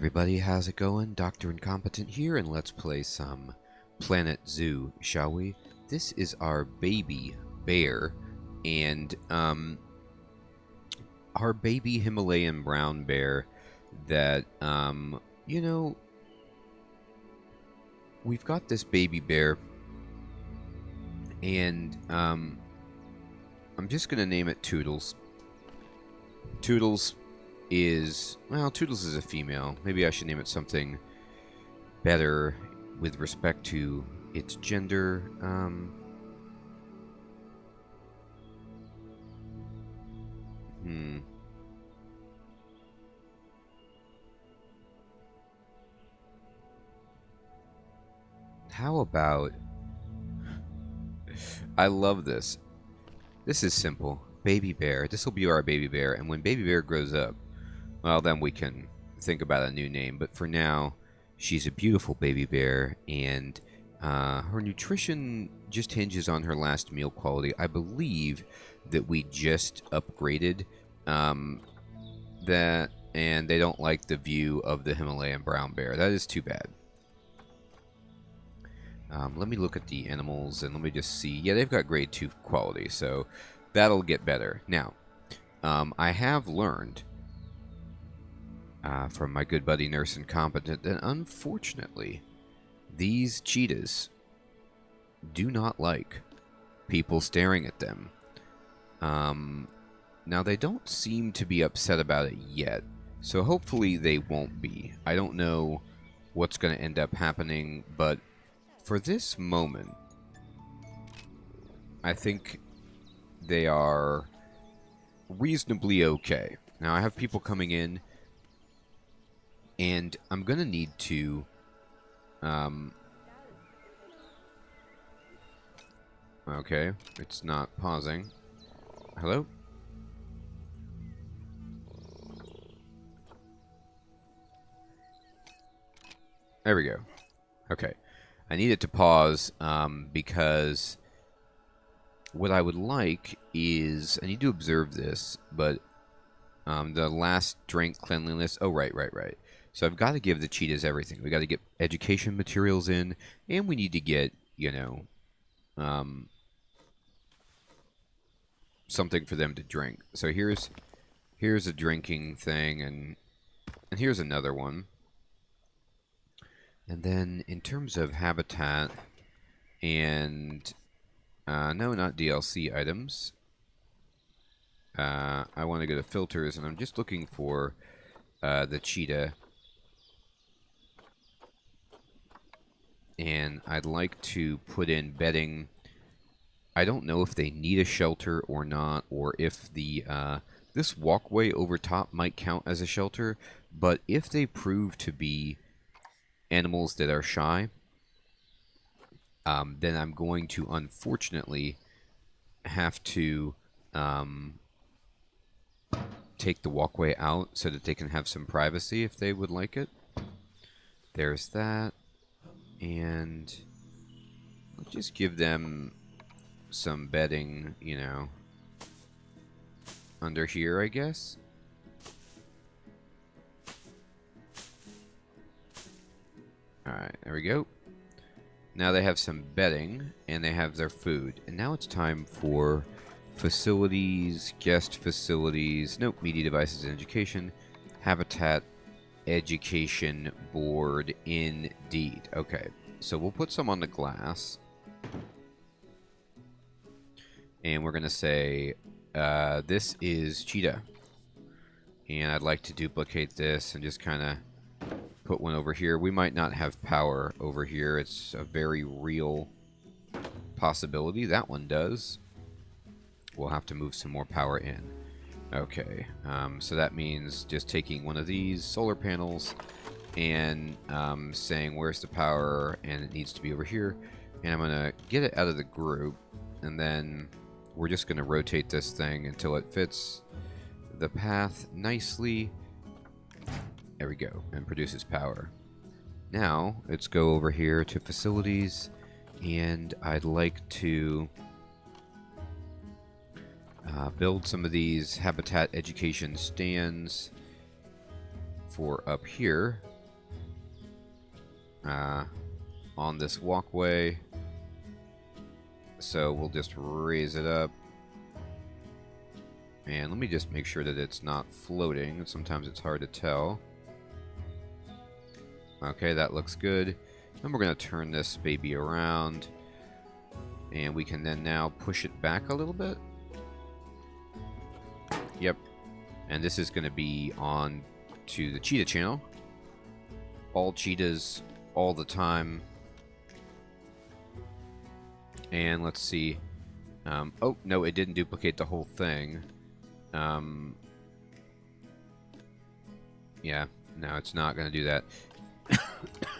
everybody, how's it going? Dr. Incompetent here, and let's play some Planet Zoo, shall we? This is our baby bear, and our baby Himalayan brown bear that, you know, we've got this baby bear, and I'm just going to name it Toodles. Toodles is, well, Toodles is a female. Maybe I should name it something better with respect to its gender. How about, I love this. This is simple. Baby bear. This will be our baby bear, and when baby bear grows up, well, then we can think about a new name. But for now, she's a beautiful baby bear, and her nutrition just hinges on her last meal quality. I believe that we just upgraded that, and they don't like the view of the Himalayan brown bear. That is too bad. Let me look at the animals, and let me just see. Yeah, they've got grade 2 quality, so that'll get better. Now, I have learned from my good buddy Nurse Incompetent that unfortunately these cheetahs do not like people staring at them. Now, they don't seem to be upset about it yet, so hopefully they won't be. I don't know what's going to end up happening, but for this moment, I think they are reasonably okay. Now, I have people coming in, and I'm going to need to okay, it's not pausing. Hello? There we go. Okay. I need it to pause because what I would like is, I need to observe this, but the last drink cleanliness, oh, right. So I've got to give the cheetahs everything. We got to get education materials in, and we need to get, you know, something for them to drink. So here's a drinking thing, and here's another one. And then in terms of habitat and no, not DLC items. I want to go to filters, and I'm just looking for the cheetah. And I'd like to put in bedding. I don't know if they need a shelter or not, or if the this walkway over top might count as a shelter. But if they prove to be animals that are shy, then I'm going to unfortunately have to take the walkway out so that they can have some privacy if they would like it. There's that. And let's just give them some bedding, you know, under here, I guess. Alright, there we go. Now they have some bedding, and they have their food. And now it's time for facilities, guest facilities, nope, media devices and education, habitat, education board, indeed. Okay, so we'll put some on the glass. And we're going to say, this is Cheetah. And I'd like to duplicate this and just kind of put one over here. We might not have power over here. It's a very real possibility. That one does. We'll have to move some more power in. Okay, so that means just taking one of these solar panels and saying where's the power, and it needs to be over here. And I'm going to get it out of the group, and then we're just going to rotate this thing until it fits the path nicely. There we go, and produces power. Now, let's go over here to facilities, and I'd like to build some of these habitat education stands for up here. on this walkway. So we'll just raise it up. And let me just make sure that it's not floating. Sometimes it's hard to tell. Okay, that looks good. And we're going to turn this baby around. And we can then now push it back a little bit. Yep. And this is going to be on to the cheetah channel. All cheetahs, all the time. And let's see. Oh, no, it didn't duplicate the whole thing. Yeah, no, it's not going to do that.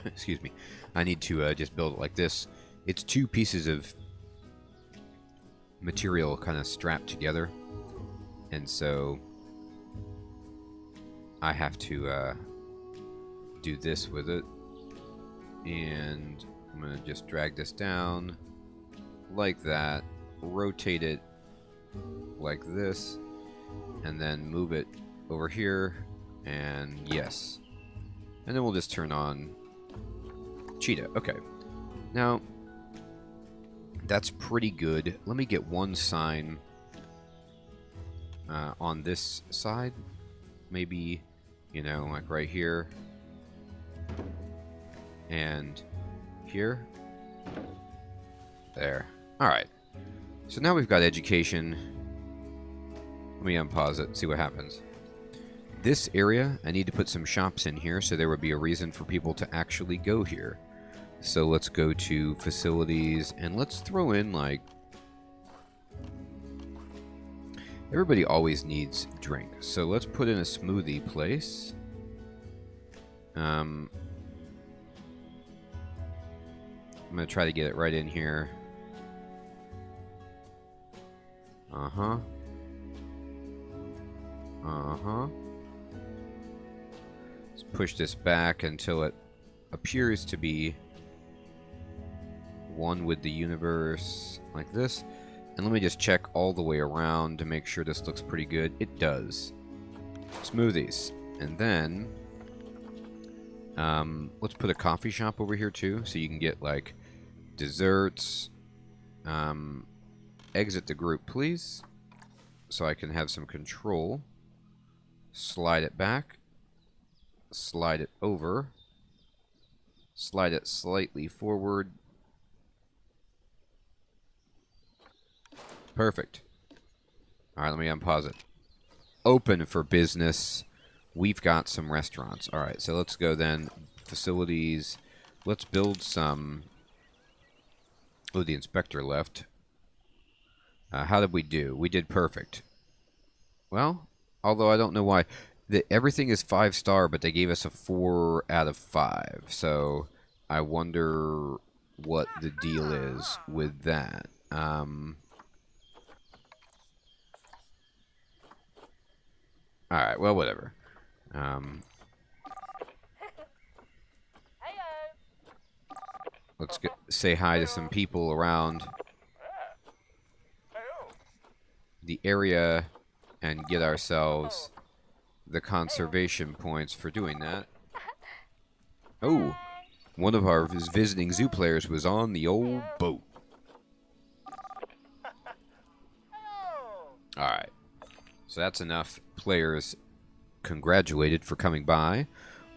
Excuse me. I need to just build it like this. It's two pieces of material kind of strapped together. And so I have to do this with it. And I'm going to just drag this down like that. Rotate it like this. And then move it over here. And yes. And then we'll just turn on Cheetah. Okay. Now, that's pretty good. Let me get one sign on this side. Maybe, you know, like right here. And here. There. Alright. So now we've got education. Let me unpause it, see what happens. This area, I need to put some shops in here so there would be a reason for people to actually go here. So let's go to facilities and let's throw in like... Everybody always needs drink. So let's put in a smoothie place. I'm going to try to get it right in here. Uh-huh. Uh-huh. Let's push this back until it appears to be one with the universe, like this. And let me just check all the way around to make sure this looks pretty good. It does. Smoothies. And then, let's put a coffee shop over here too, so you can get like desserts. Exit the group, please, so I can have some control. Slide it back. Slide it over. Slide it slightly forward. Perfect. Alright, let me unpause it. Open for business. We've got some restaurants. Alright, so let's go then. Facilities. Let's build some... Oh, the inspector left. How did we do? We did perfect. Well, although I don't know why. Everything is 5-star, but they gave us a 4 out of 5. So I wonder what the deal is with that. Alright, well, whatever. Let's say hi to some people around the area and get ourselves the conservation points for doing that. Oh, one of our visiting zoo players was on the old boat. Alright, so that's enough players congratulated for coming by.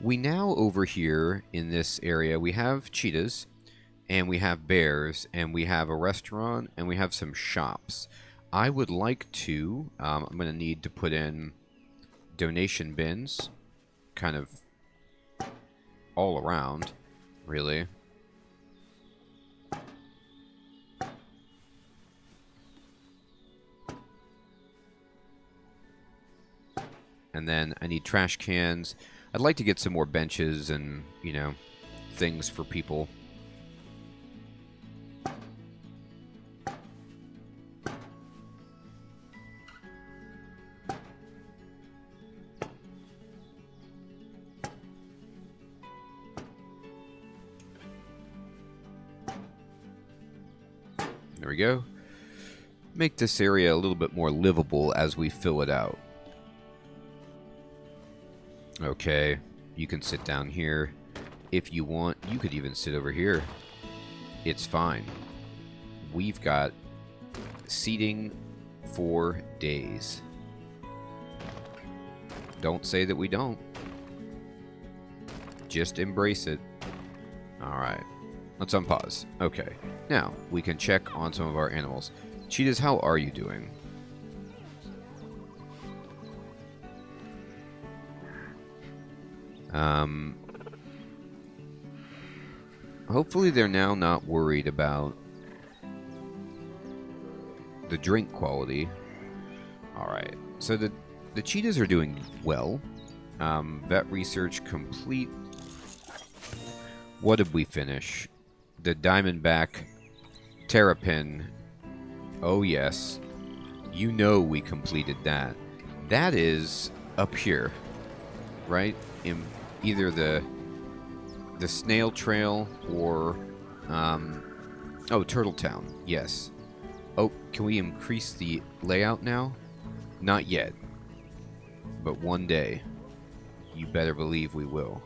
We now, over here in this area, we have cheetahs, and we have bears, and we have a restaurant, and we have some shops. I would like to, I'm going to need to put in donation bins, kind of all around, really. And then I need trash cans. I'd like to get some more benches and, you know, things for people. There we go. Make this area a little bit more livable as we fill it out. Okay, you can sit down here. If you want, you could even sit over here. It's fine. We've got seating for days. Don't say that we don't. Just embrace it. Alright. Let's unpause. Okay. Now, we can check on some of our animals. Cheetahs, how are you doing? Hopefully they're now not worried about the drink quality. Alright. So the cheetahs are doing well. Vet research complete. What did we finish? The Diamondback Terrapin. Oh, yes. You know we completed that. That is up here, right? In either the Snail Trail or... oh, Turtle Town. Yes. Oh, can we increase the layout now? Not yet. But one day. You better believe we will.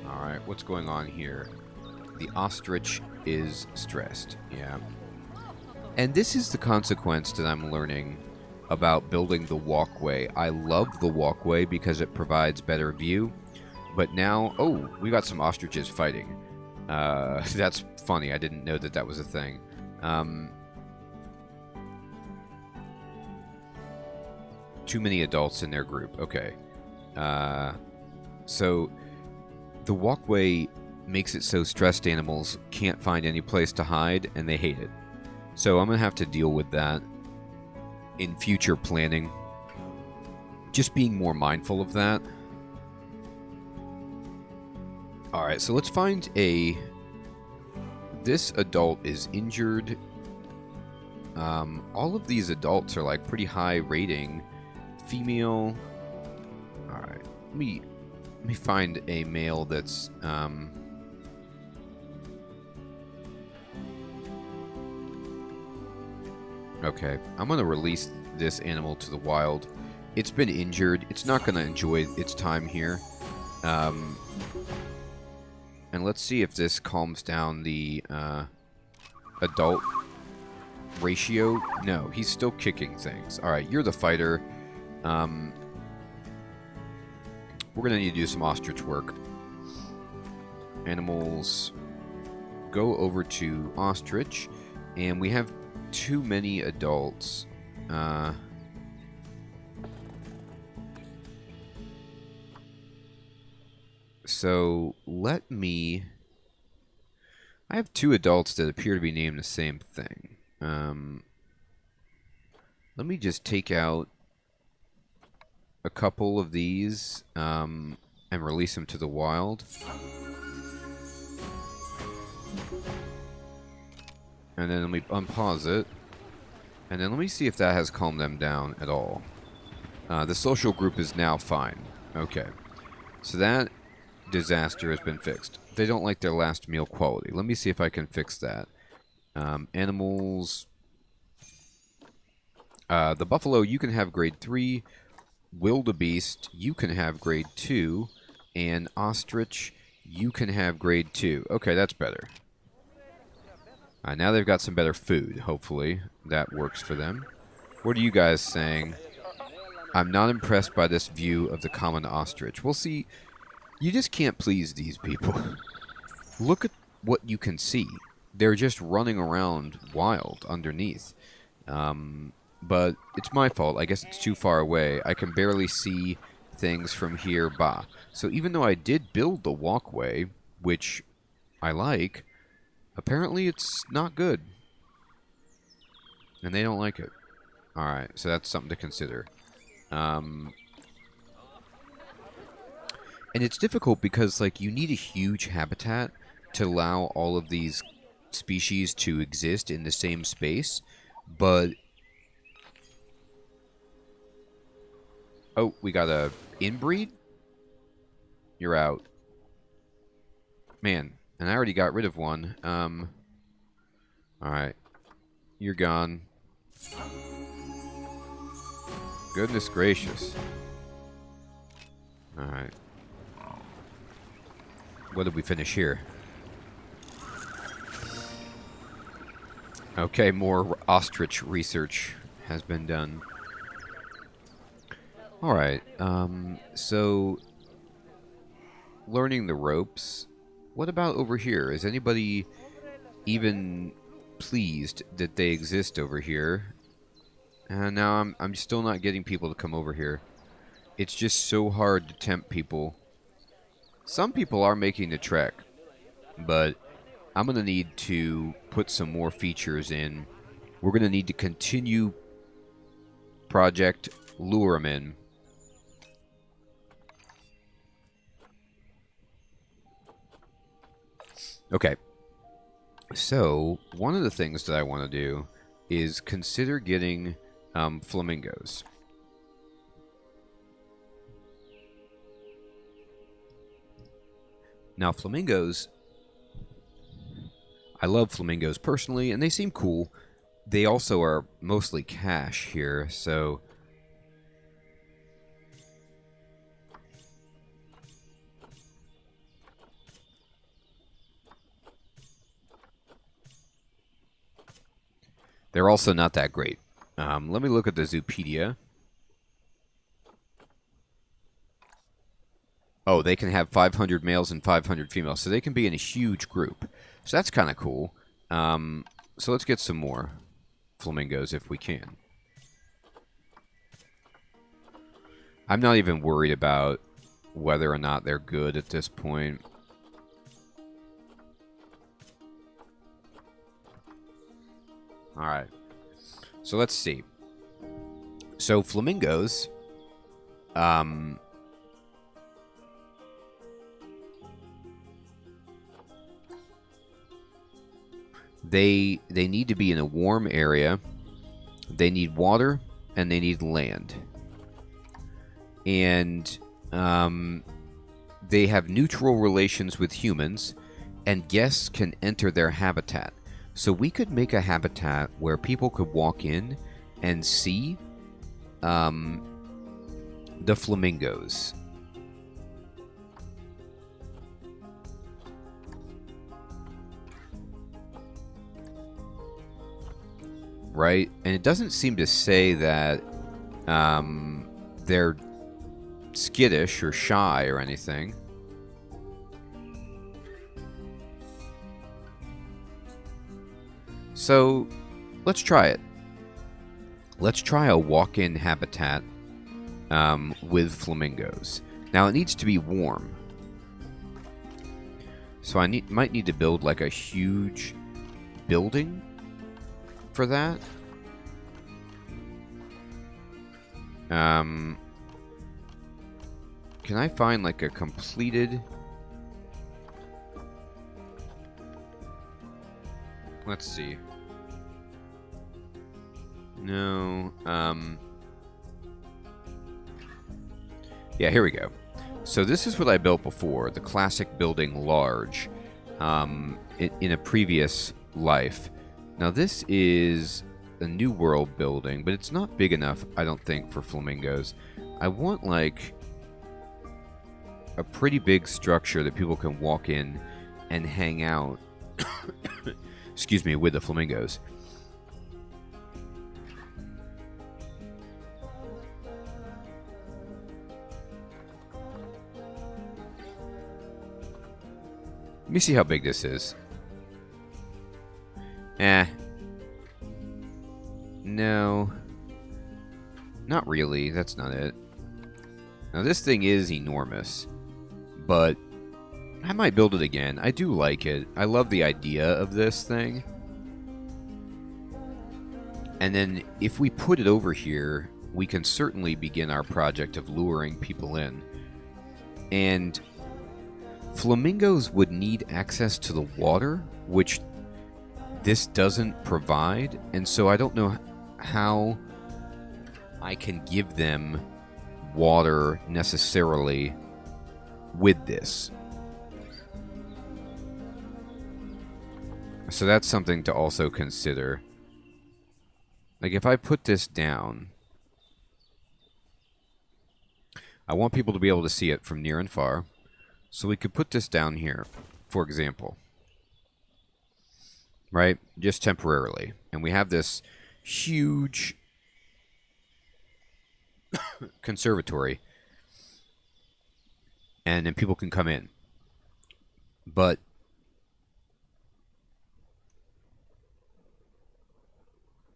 Alright, what's going on here? The ostrich is stressed. Yeah. And this is the consequence that I'm learning about building the walkway. I love the walkway because it provides better view. But now... Oh, we got some ostriches fighting. That's funny. I didn't know that that was a thing. Too many adults in their group. Okay. So the walkway makes it so stressed animals can't find any place to hide, and they hate it. So I'm going to have to deal with that in future planning. Just being more mindful of that. Alright, so let's find a... This adult is injured. All of these adults are like pretty high rating. Female... Alright, let me find a male that's... Okay, I'm going to release this animal to the wild. It's been injured. It's not going to enjoy its time here. And let's see if this calms down the adult ratio. No, he's still kicking things. Alright, you're the fighter. We're going to need to do some ostrich work. Animals, go over to ostrich. And we have too many adults. So let me... I have two adults that appear to be named the same thing. Let me just take out a couple of these and release them to the wild. And then let me unpause it. And then let me see if that has calmed them down at all. The social group is now fine. Okay. So that disaster has been fixed. They don't like their last meal quality. Let me see if I can fix that. Animals. The buffalo, you can have grade 3. Wildebeest, you can have grade 2. And ostrich, you can have grade 2. Okay, that's better. Now they've got some better food, hopefully. That works for them. What are you guys saying? I'm not impressed by this view of the common ostrich. We'll see. You just can't please these people. Look at what you can see. They're just running around wild underneath. But it's my fault. I guess it's too far away. I can barely see things from here. Bah. So even though I did build the walkway, which I like... Apparently it's not good. And they don't like it. Alright, so that's something to consider. And it's difficult because, like, you need a huge habitat to allow all of these species to exist in the same space. But... Oh, we got a inbreed? You're out. Man. And I already got rid of one. Alright. You're gone. Goodness gracious. Alright. What did we finish here? Okay, more ostrich research has been done. Alright, so learning the ropes. What about over here? Is anybody even pleased that they exist over here? Now I'm still not getting people to come over here. It's just so hard to tempt people. Some people are making the trek, but I'm going to need to put some more features in. We're going to need to continue Project Lure 'em in. Okay. So, one of the things that I want to do is consider getting flamingos. Now, flamingos, I love flamingos personally, and they seem cool. They also are mostly cash here, so they're also not that great. Let me look at the Zoopedia. Oh, they can have 500 males and 500 females, so they can be in a huge group. So that's kind of cool. So let's get some more flamingos if we can. I'm not even worried about whether or not they're good at this point. Alright. So let's see. So flamingos... They need to be in a warm area. They need water, and they need land. And they have neutral relations with humans, and guests can enter their habitat. So we could make a habitat where people could walk in and see the flamingos. Right? And it doesn't seem to say that they're skittish or shy or anything. So, let's try it. Let's try a walk-in habitat with flamingos. Now, it needs to be warm. So I might need to build like a huge building for that. Can I find like a completed... Let's see. No, yeah, here we go. So this is what I built before, the classic building large, in a previous life. Now this is a new world building, but it's not big enough, I don't think, for flamingos. I want like a pretty big structure that people can walk in and hang out excuse me, with the flamingos. Let me see how big this is. No. Not really, that's not it. Now this thing is enormous, but I might build it again. I do like it. I love the idea of this thing. And then if we put it over here, we can certainly begin our project of luring people in. And flamingos would need access to the water, which this doesn't provide. And so I don't know how I can give them water necessarily with this. So that's something to also consider. Like if I put this down, I want people to be able to see it from near and far. So we could put this down here, for example. Right? Just temporarily. And we have this huge conservatory. And then people can come in. But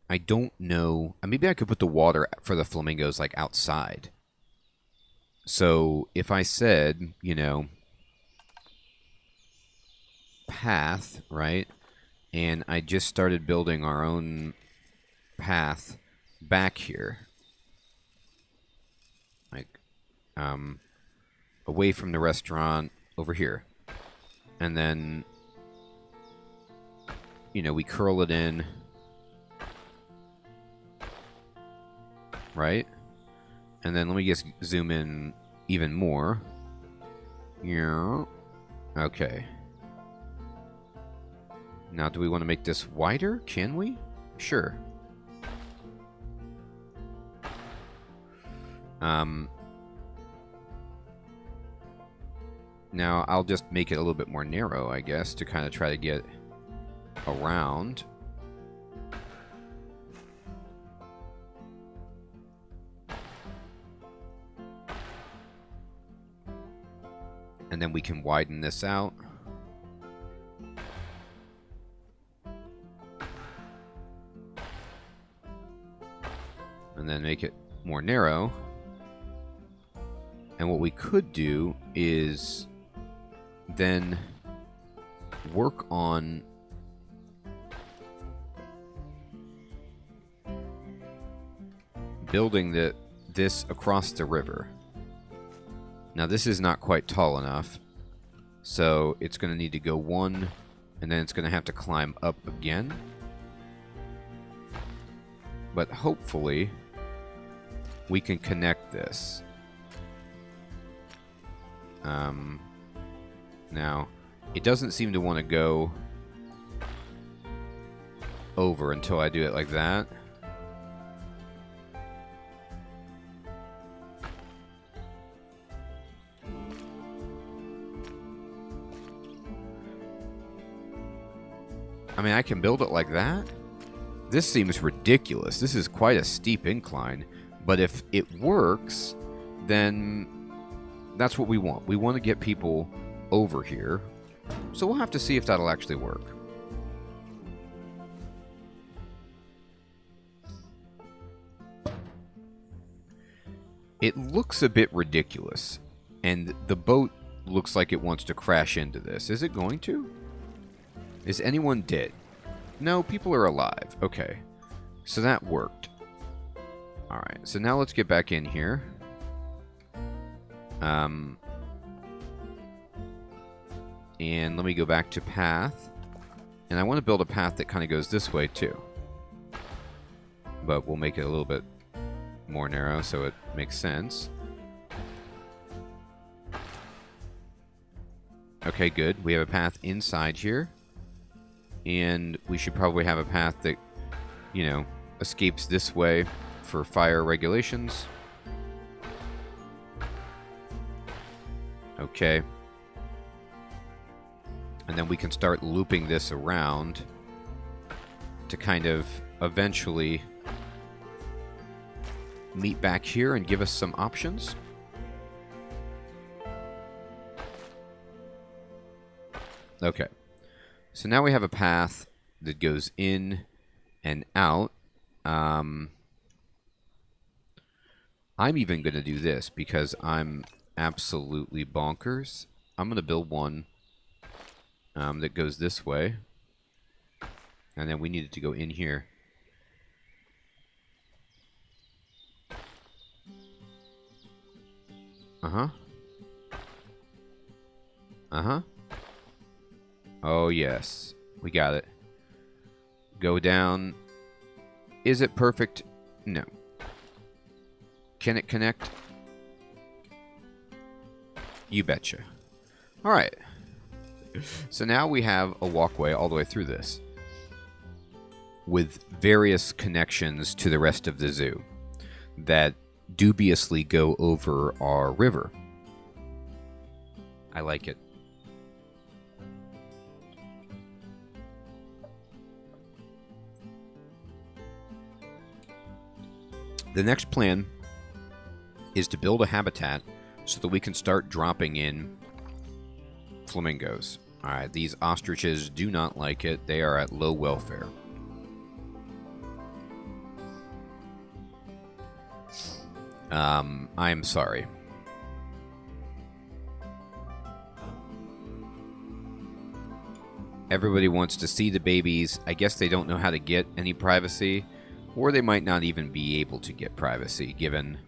I don't know. Maybe I could put the water for the flamingos like outside. So if I said, you know, path, right? And I just started building our own path back here. Like, away from the restaurant over here. And then, you know, we curl it in. Right? And then let me just zoom in even more. Yeah. Okay. Now, do we want to make this wider? Can we? Sure. Now, I'll just make it a little bit more narrow, I guess, to kind of try to get around. And then we can widen this out. And then make it more narrow. And what we could do is then work on building this across the river. Now this is not quite tall enough, so it's going to need to go one, and then it's going to have to climb up again. But hopefully we can connect this. Now, it doesn't seem to want to go over until I do it like that. I mean, I can build it like that. This seems ridiculous. This is quite a steep incline. But if it works, then that's what we want. We want to get people over here. So we'll have to see if that'll actually work. It looks a bit ridiculous. And the boat looks like it wants to crash into this. Is it going to? Is anyone dead? No, people are alive. Okay. So that worked. Alright, so now let's get back in here. And let me go back to path. And I want to build a path that kind of goes this way too. But we'll make it a little bit more narrow so it makes sense. Okay, good. We have a path inside here. And we should probably have a path that, you know, escapes this way for fire regulations. Okay. And then we can start looping this around to kind of eventually meet back here and give us some options. Okay. So now we have a path that goes in and out. I'm even going to do this because I'm absolutely bonkers. I'm going to build one that goes this way. And then we need it to go in here. Uh-huh. Uh-huh. Oh, yes. We got it. Go down. Is it perfect? No. Can it connect? You betcha. Alright. So now we have a walkway all the way through this, with various connections to the rest of the zoo that dubiously go over our river. I like it. The next plan is to build a habitat so that we can start dropping in flamingos. Alright, these ostriches do not like it. They are at low welfare. I'm sorry. Everybody wants to see the babies. I guess they don't know how to get any privacy, or they might not even be able to get privacy, given,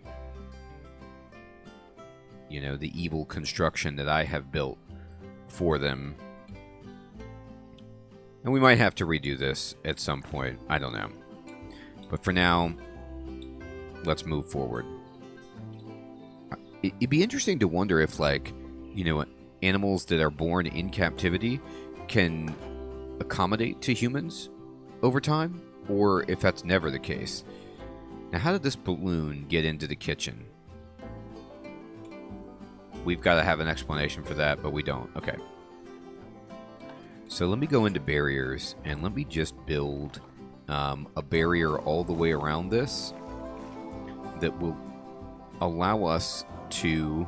you know, the evil construction that I have built for them. And we might have to redo this at some point. I don't know. But for now, let's move forward. It'd be interesting to wonder if, like, you know, animals that are born in captivity can accommodate to humans over time, or if that's never the case. Now, how did this balloon get into the kitchen? We've got to have an explanation for that, but we don't. Okay. So let me go into barriers, and let me just build a barrier all the way around this that will allow us to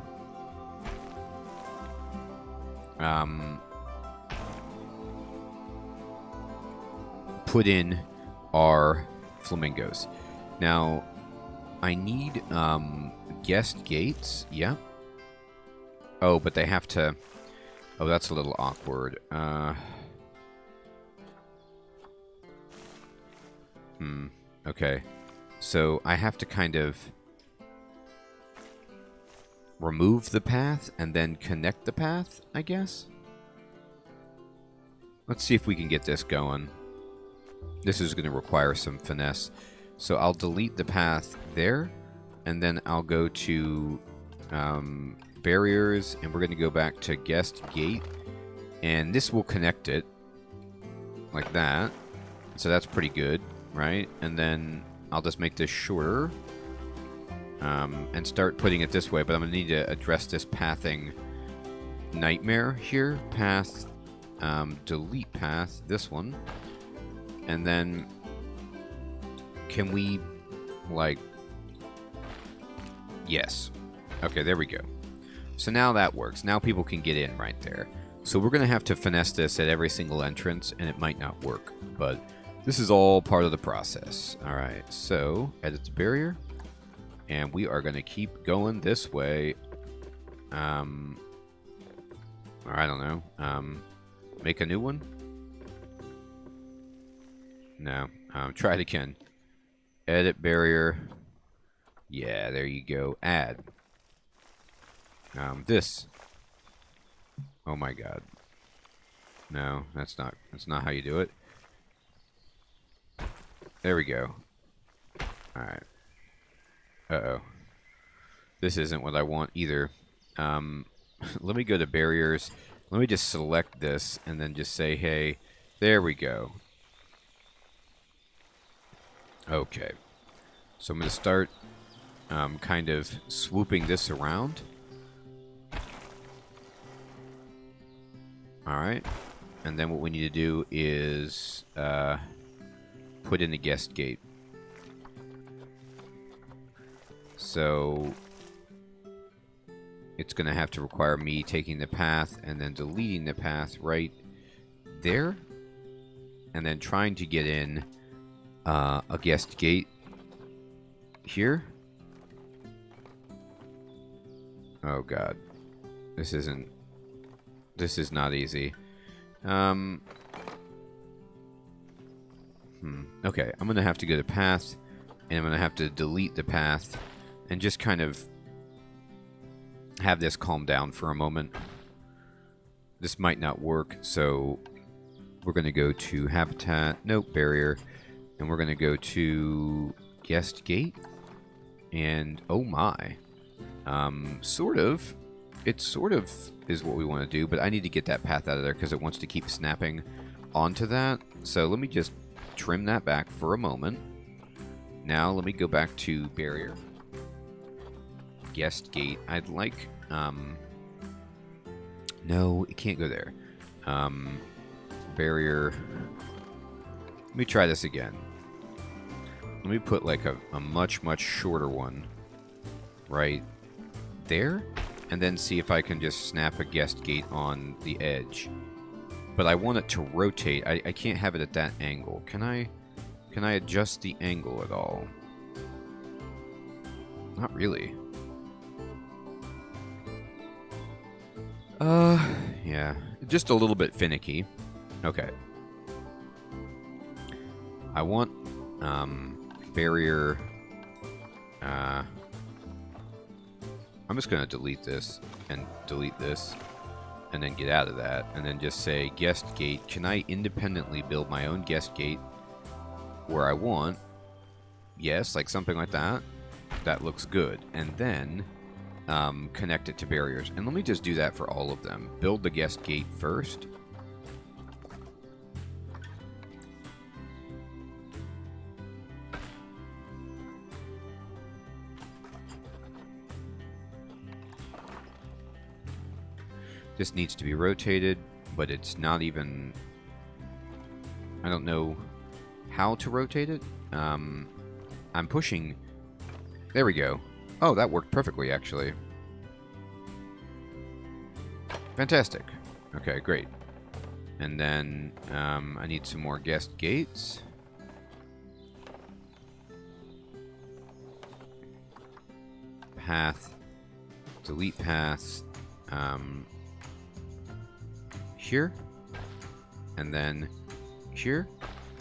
put in our flamingos. Now, I need guest gates. Yeah. Oh, but they have to... Oh, that's a little awkward. Okay. So I have to kind of remove the path and then connect the path, I guess? Let's see if we can get this going. This is going to require some finesse. So I'll delete the path there, and then I'll go to barriers, and we're going to go back to guest gate, and this will connect it like that. So that's pretty good, right? And then I'll just make this shorter and start putting it this way, but I'm going to need to address this pathing nightmare here. Path, delete path, this one. And then can we, like, yes. Okay, there we go. So now that works. Now people can get in right there. So we're going to have to finesse this at every single entrance, and it might not work, but this is all part of the process. All right, so edit the barrier, and we are going to keep going this way. Or I don't know. Make a new one? No. Try it again. Edit barrier. Yeah, there you go. Add. This. Oh my god. No, that's not how you do it. There we go. Alright. Uh-oh. This isn't what I want either. Let me go to barriers. Let me just select this and then just say, hey, there we go. Okay. So I'm going to start kind of swooping this around. Alright. And then what we need to do is put in a guest gate. So it's going to have to require me taking the path and then deleting the path right there. And then trying to get in a guest gate here. Oh god. This is not easy. Okay, I'm gonna have to go to path, and I'm gonna have to delete the path and just kind of have this calm down for a moment. This might not work, so we're gonna go to habitat, nope, barrier, and we're gonna go to guest gate, and oh my, it sort of is what we want to do, but I need to get that path out of there because it wants to keep snapping onto that. So let me just trim that back for a moment. Now let me go back to barrier. Guest gate. I'd like No, it can't go there. Barrier. Let me try this again. Let me put like a much, much shorter one right there. And then see if I can just snap a guest gate on the edge. But I want it to rotate. I can't have it at that angle. Can I adjust the angle at all? Not really. Yeah. Just a little bit finicky. Okay. I want, barrier, I'm just going to delete this, and delete this, and then get out of that, and then just say guest gate. Can I independently build my own guest gate where I want? Yes, like something like that. That looks good. And then connect it to barriers. And let me just do that for all of them. Build the guest gate first. This needs to be rotated, but it's not even... I don't know how to rotate it. I'm pushing... There we go. Oh, that worked perfectly, actually. Fantastic. Okay, great. And then I need some more guest gates. Path. Delete paths. Here. And then here.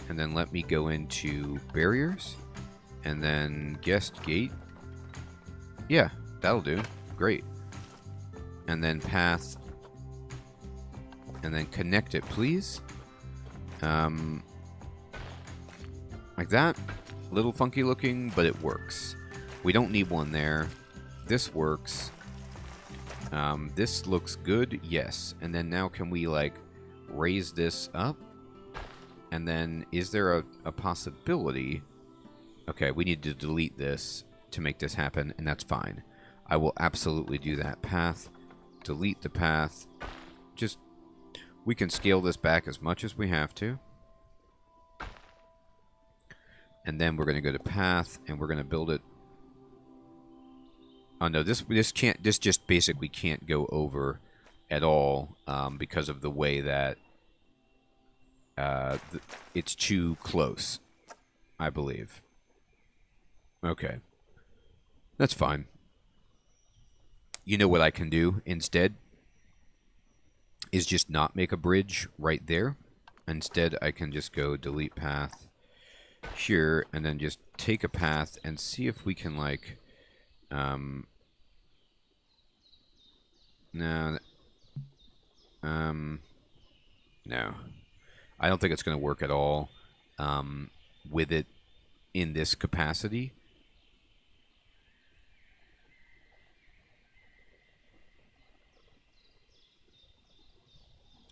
And then let me go into barriers. And then guest gate. Yeah, that'll do. Great. And then path. And then connect it, please. Like that. Little funky looking, but it works. We don't need one there. This works. This looks good. Yes. And then now can we, like, raise this up? And then is there a possibility... Okay, we need to delete this to make this happen, and that's fine. I will absolutely do that. Path. Delete the path. Just... We can scale this back as much as we have to. And then we're going to go to path, and we're going to build it. Oh no, this just basically can't go over at all because of the way that it's too close, I believe. Okay. That's fine. You know what I can do instead? Is just not make a bridge right there. Instead, I can just go delete path here, and then just take a path and see if we can, like, no, no. I don't think it's going to work at all with it in this capacity.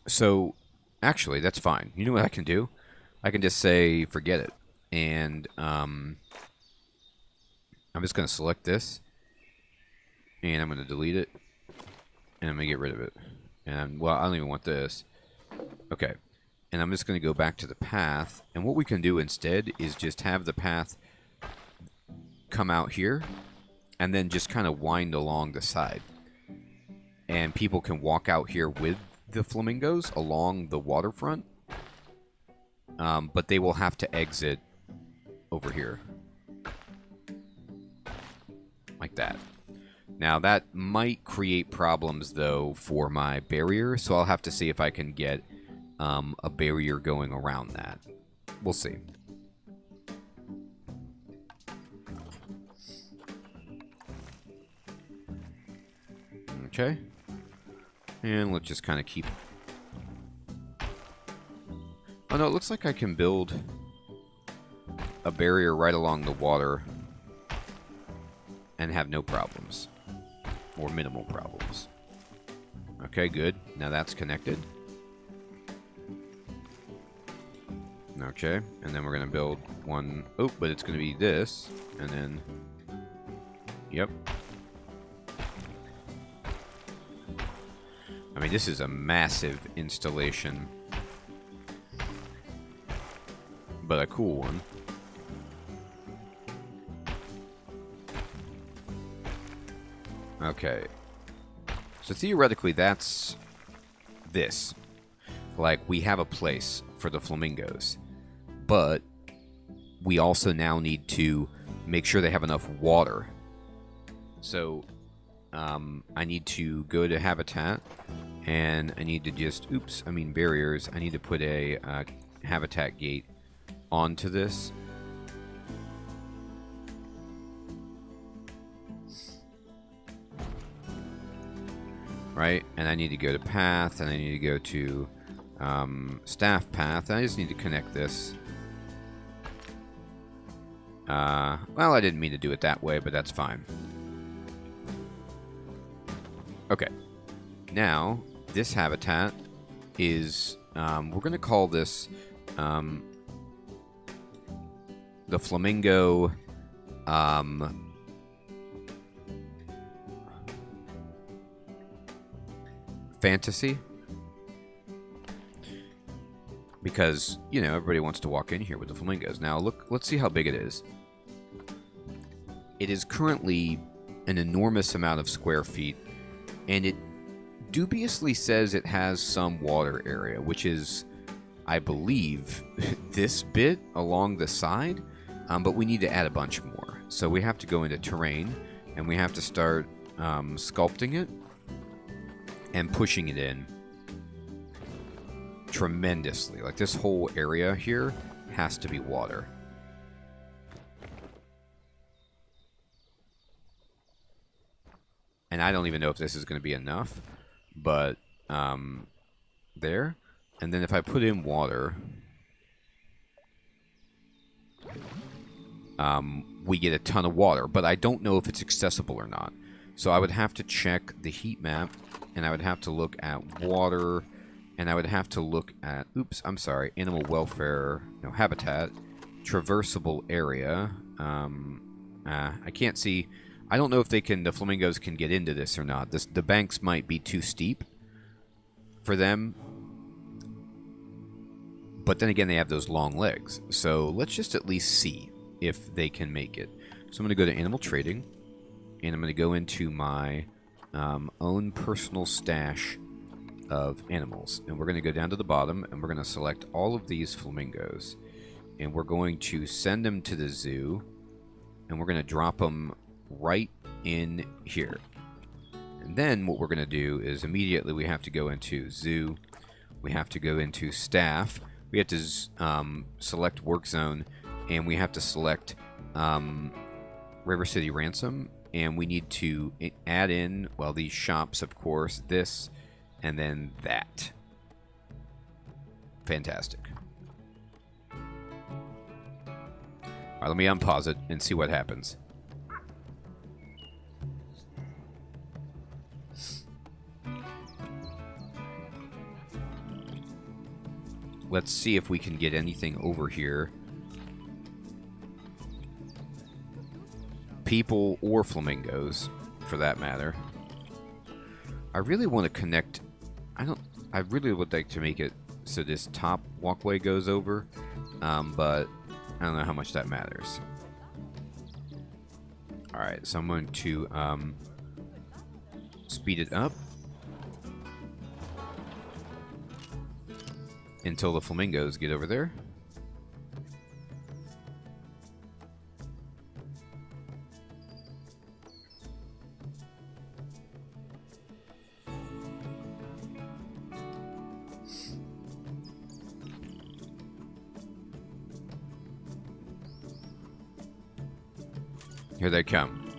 So, actually, that's fine. You know what I can do? I can just say, forget it. And I'm just going to select this. And I'm going to delete it. And I'm going to get rid of it. And, well, I don't even want this. Okay. And I'm just going to go back to the path. And what we can do instead is just have the path come out here. And then just kind of wind along the side. And people can walk out here with the flamingos along the waterfront. But they will have to exit over here. Like that. Now, that might create problems, though, for my barrier. So I'll have to see if I can get a barrier going around that. We'll see. Okay. And let's just kind of keep... Oh, no, it looks like I can build a barrier right along the water and have no problems. Or minimal problems. Okay, good. Now that's connected. Okay, and then we're going to build one... Oh, but it's going to be this. And then... Yep. I mean, this is a massive installation, but a cool one. Okay. So theoretically, that's this. Like, we have a place for the flamingos, but we also now need to make sure they have enough water. So, I need to go to habitat, and I need to just, barriers. I need to put a habitat gate onto this. Right, and I need to go to path, and I need to go to staff path. I just need to connect this. Well, I didn't mean to do it that way, but that's fine. Okay, now this habitat is, we're going to call this the Flamingo Fantasy, because, you know, everybody wants to walk in here with the flamingos. Now, look, let's see how big it is. It is currently an enormous amount of square feet, and it dubiously says it has some water area, which is, I believe, this bit along the side, but we need to add a bunch more. So we have to go into terrain, and we have to start sculpting it and pushing it in tremendously. Like, this whole area here has to be water. And I don't even know if this is going to be enough, but there. And then if I put in water, we get a ton of water, but I don't know if it's accessible or not. So I would have to check the heat map, and I would have to look at water, and I would have to look at, animal welfare, no, habitat, traversable area. I can't see, I don't know if the flamingos can get into this or not. The banks might be too steep for them, but then again, they have those long legs. So let's just at least see if they can make it. So I'm going to go to animal trading, and I'm going to go into my own personal stash of animals. And we're going to go down to the bottom, and we're going to select all of these flamingos. And we're going to send them to the zoo, and we're going to drop them right in here. And then what we're going to do is immediately we have to go into zoo. We have to go into staff. We have to select work zone, and we have to select River City Ransom. And we need to add in, well, these shops, of course, this, and then that. Fantastic. All right, let me unpause it and see what happens. Let's see if we can get anything over here. People or flamingos, for that matter. I really want to connect. I really would like to make it so this top walkway goes over, but I don't know how much that matters. All right, so I'm going to speed it up until the flamingos get over there. Here they come.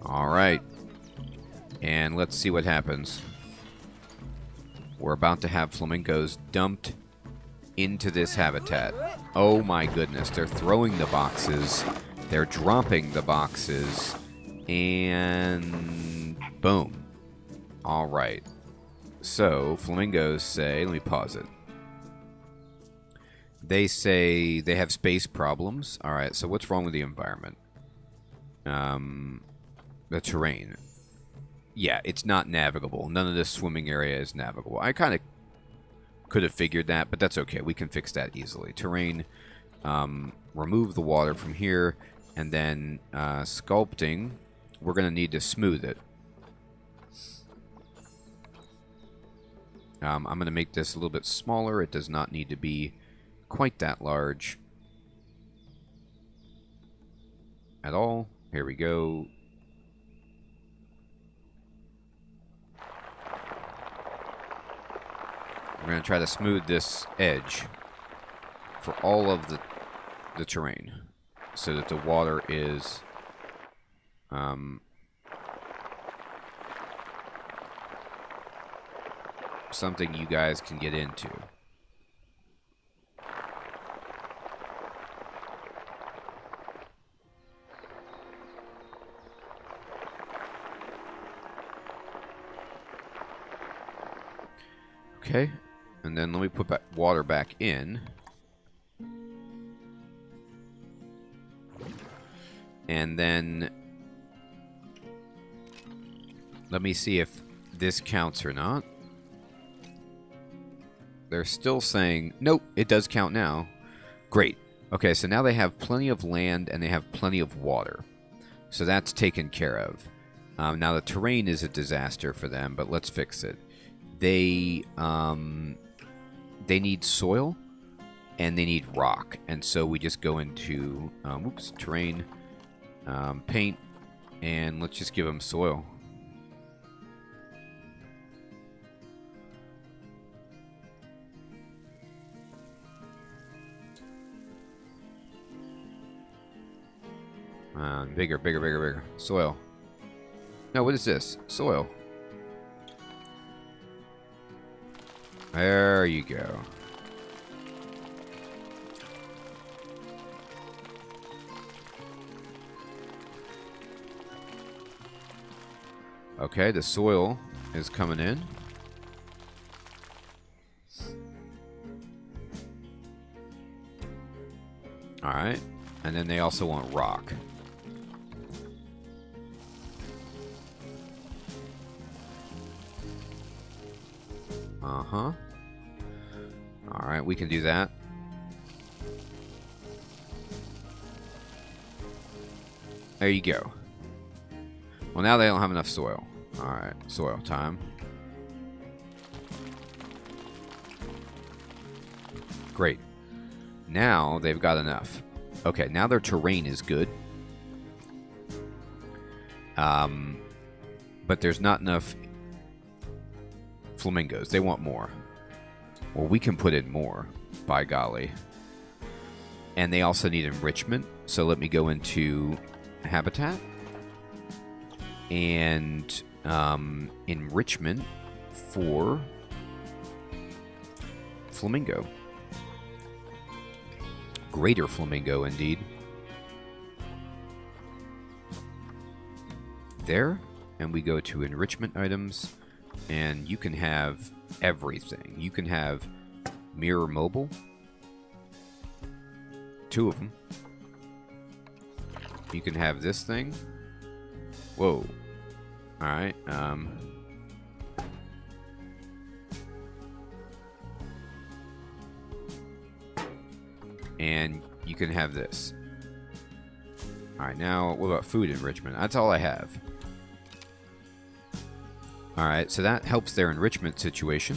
All right. And let's see what happens. We're about to have flamingos dumped into this habitat. Oh my goodness. They're throwing the boxes. They're dropping the boxes. And boom. All right. So, flamingos say, let me pause it. They say they have space problems. All right, so what's wrong with the environment? The terrain. yeah, it's not navigable. None of this swimming area is navigable. I kind of could have figured that, but that's okay. We can fix that easily. Terrain, remove the water from here, and then sculpting, we're going to need to smooth it. I'm going to make this a little bit smaller. It does not need to be quite that large at all. Here we go. We're going to try to smooth this edge for all of the terrain so that the water is something you guys can get into. Okay, and then let me put water back in. And then let me see if this counts or not. They're still saying, nope, it does count now. Great. Okay, so now they have plenty of land and they have plenty of water. So that's taken care of. Now the terrain is a disaster for them, but let's fix it. They need soil and they need rock. And so we just go into, terrain, paint, and let's just give them soil. Bigger, bigger, bigger, bigger. Soil. No, what is this? Soil. There you go. Okay, the soil is coming in. Alright. And then they also want rock. Uh-huh. Alright, we can do that. There you go. Well, now they don't have enough soil. Alright, soil time. Great. Now they've got enough. Okay, now their terrain is good. But there's not enough flamingos. They want more. Well, we can put in more, by golly. And they also need enrichment. So let me go into habitat. And enrichment for flamingo. Greater flamingo, indeed. There. And we go to enrichment items. And you can have everything. You can have mirror mobile. 2 of them. You can have this thing. Whoa. Alright. And you can have this. Alright, now what about food enrichment? That's all I have. Alright, so that helps their enrichment situation.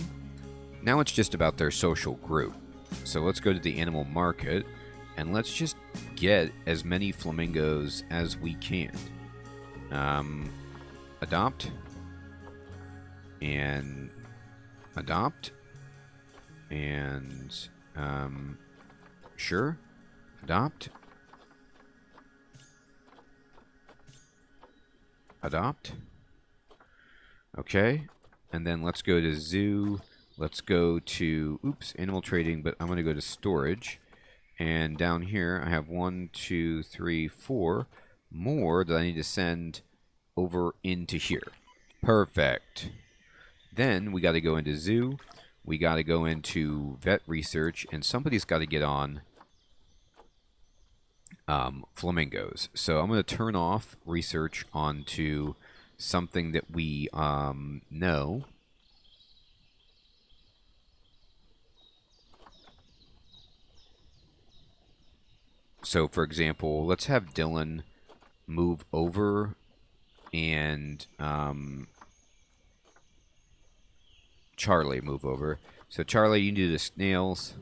Now it's just about their social group. So let's go to the animal market and let's just get as many flamingos as we can. Adopt. And adopt. And sure. Adopt. Adopt. Okay, and then let's go to zoo. Let's go to, animal trading, but I'm going to go to storage. And down here, I have 1, 2, 3, 4 more that I need to send over into here. Perfect. Then we got to go into zoo. We got to go into vet research, and somebody's got to get on flamingos. So I'm going to turn off research onto something that we know. So, for example, let's have Dylan move over and Charlie move over. So, Charlie, you do the snails.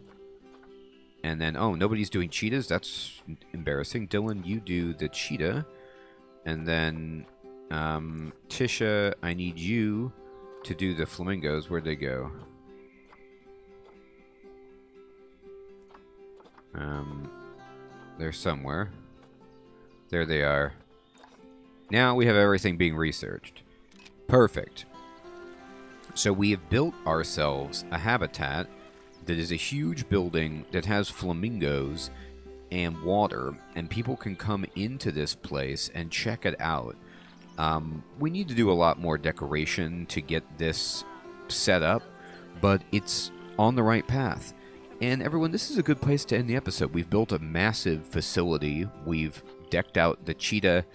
And then, oh, nobody's doing cheetahs? That's embarrassing. Dylan, you do the cheetah. And then, Tisha, I need you to do the flamingos. Where'd they go? They're somewhere. There they are. Now we have everything being researched. Perfect. So we have built ourselves a habitat that is a huge building that has flamingos and water, and people can come into this place and check it out. We need to do a lot more decoration to get this set up, but it's on the right path. And everyone, this is a good place to end the episode. We've built a massive facility. We've decked out the cheetah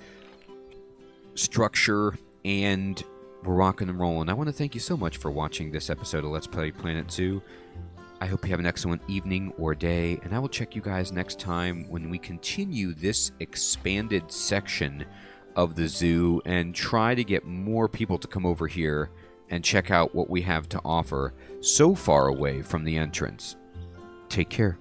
structure, and we're rocking and rolling. I want to thank you so much for watching this episode of Let's Play Planet Zoo. I hope you have an excellent evening or day, and I will check you guys next time when we continue this expanded section of the zoo and try to get more people to come over here and check out what we have to offer so far away from the entrance. Take care.